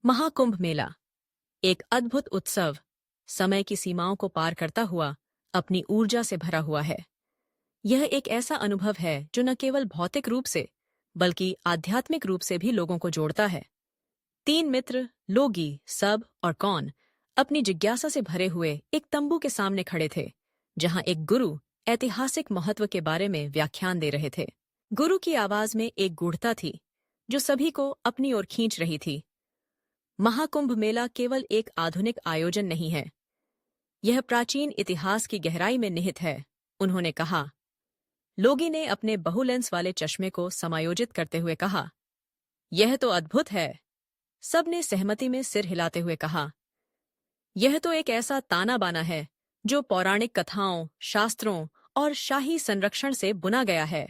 महाकुंभ मेला एक अद्भुत उत्सव समय की सीमाओं को पार करता हुआ अपनी ऊर्जा से भरा हुआ है। यह एक ऐसा अनुभव है जो न केवल भौतिक रूप से बल्कि आध्यात्मिक रूप से भी लोगों को जोड़ता है। तीन मित्र लोगी, सब और कौन अपनी जिज्ञासा से भरे हुए एक तंबू के सामने खड़े थे, जहां एक गुरु ऐतिहासिक महत्व के बारे में व्याख्यान दे रहे थे। गुरु की आवाज में एक गूढ़ता थी जो सभी को अपनी ओर खींच रही थी। महाकुंभ मेला केवल एक आधुनिक आयोजन नहीं है, यह प्राचीन इतिहास की गहराई में निहित है, उन्होंने कहा। लोगी ने अपने बहुलेंस वाले चश्मे को समायोजित करते हुए कहा, यह तो अद्भुत है। सब ने सहमति में सिर हिलाते हुए कहा, यह तो एक ऐसा ताना बाना है जो पौराणिक कथाओं, शास्त्रों और शाही संरक्षण से बुना गया है।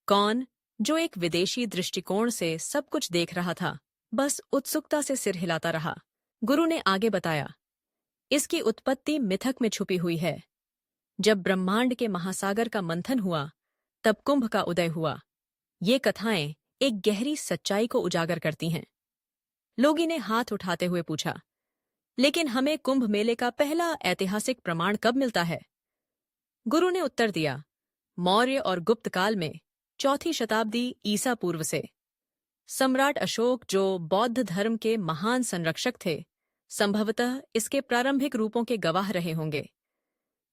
कौन, जो एक विदेशी दृष्टिकोण से सब कुछ देख रहा था, बस उत्सुकता से सिर हिलाता रहा। गुरु ने आगे बताया, इसकी उत्पत्ति मिथक में छुपी हुई है। जब ब्रह्मांड के महासागर का मंथन हुआ, तब कुंभ का उदय हुआ। ये कथाएं एक गहरी सच्चाई को उजागर करती हैं। लोगी ने हाथ उठाते हुए पूछा, लेकिन हमें कुंभ मेले का पहला ऐतिहासिक प्रमाण कब मिलता है? गुरु ने उत्तर दिया, मौर्य और गुप्त काल में, 4वीं शताब्दी ईसा पूर्व से। सम्राट अशोक, जो बौद्ध धर्म के महान संरक्षक थे, संभवतः इसके प्रारंभिक रूपों के गवाह रहे होंगे।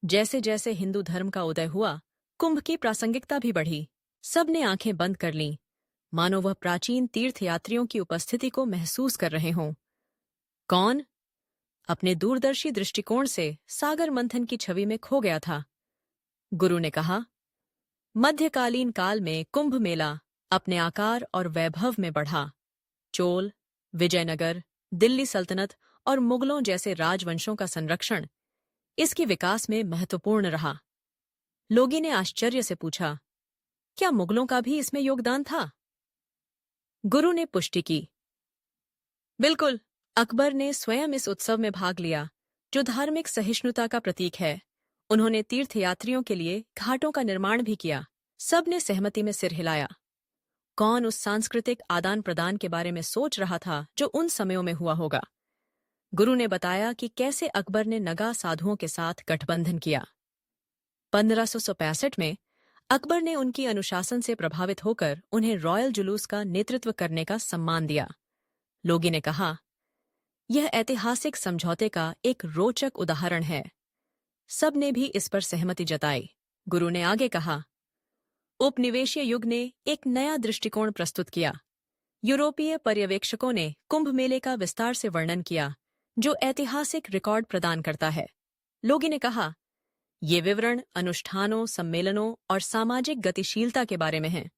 जैसे जैसे हिंदू धर्म का उदय हुआ, कुंभ की प्रासंगिकता भी बढ़ी। सब ने आंखें बंद कर लीं, मानो वह प्राचीन तीर्थयात्रियों की उपस्थिति को महसूस कर रहे हों। कौन अपने दूरदर्शी दृष्टिकोण से सागर मंथन की छवि में खो गया था। गुरु ने कहा, मध्यकालीन काल में कुंभ मेला अपने आकार और वैभव में बढ़ा। चोल, विजयनगर, दिल्ली सल्तनत और मुगलों जैसे राजवंशों का संरक्षण इसके विकास में महत्वपूर्ण रहा। लोगी ने आश्चर्य से पूछा, क्या मुगलों का भी इसमें योगदान था? गुरु ने पुष्टि की, बिल्कुल। अकबर ने स्वयं इस उत्सव में भाग लिया, जो धार्मिक सहिष्णुता का प्रतीक है। उन्होंने तीर्थयात्रियों के लिए घाटों का निर्माण भी किया। सब ने सहमति में सिर हिलाया। कौन उस सांस्कृतिक आदान प्रदान के बारे में सोच रहा था जो उन समयों में हुआ होगा। गुरु ने बताया कि कैसे अकबर ने नगा साधुओं के साथ गठबंधन किया। 1565 में अकबर ने उनकी अनुशासन से प्रभावित होकर उन्हें रॉयल जुलूस का नेतृत्व करने का सम्मान दिया। लोगी ने कहा, यह ऐतिहासिक समझौते का एक रोचक उदाहरण है। सब ने भी इस पर सहमति जताई। गुरु ने आगे कहा, उपनिवेशीय युग ने एक नया दृष्टिकोण प्रस्तुत किया। यूरोपीय पर्यवेक्षकों ने कुंभ मेले का विस्तार से वर्णन किया, जो ऐतिहासिक रिकॉर्ड प्रदान करता है। लोगी ने कहा, ये विवरण अनुष्ठानों, सम्मेलनों और सामाजिक गतिशीलता के बारे में हैं।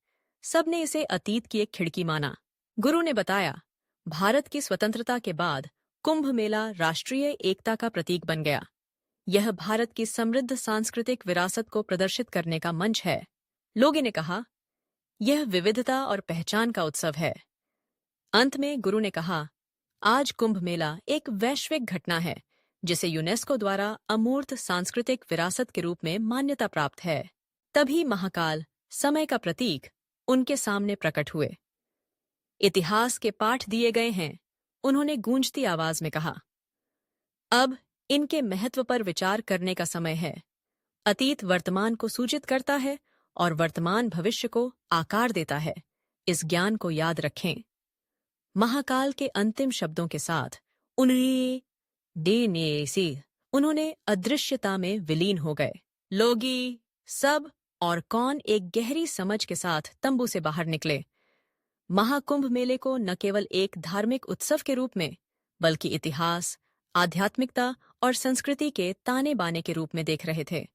सब ने इसे अतीत की एक खिड़की माना। गुरु ने बताया, भारत की स्वतंत्रता के बाद कुंभ मेला राष्ट्रीय एकता का प्रतीक बन गया। यह भारत की समृद्ध सांस्कृतिक विरासत को प्रदर्शित करने का मंच है। लोगी ने कहा, यह विविधता और पहचान का उत्सव है। अंत में गुरु ने कहा, आज कुंभ मेला एक वैश्विक घटना है, जिसे यूनेस्को द्वारा अमूर्त सांस्कृतिक विरासत के रूप में मान्यता प्राप्त है। तभी महाकाल, समय का प्रतीक, उनके सामने प्रकट हुए। इतिहास के पाठ दिए गए हैं, उन्होंने गूंजती आवाज में कहा। अब इनके महत्व पर विचार करने का समय है। अतीत वर्तमान को सूचित करता है और वर्तमान भविष्य को आकार देता है। इस ज्ञान को याद रखें। महाकाल के अंतिम शब्दों के साथ उन्होंने अदृश्यता में विलीन हो गए। लोगी, सब और कौन एक गहरी समझ के साथ तंबू से बाहर निकले। महाकुंभ मेले को न केवल एक धार्मिक उत्सव के रूप में, बल्कि इतिहास, आध्यात्मिकता और संस्कृति के ताने बाने के रूप में देख रहे थे।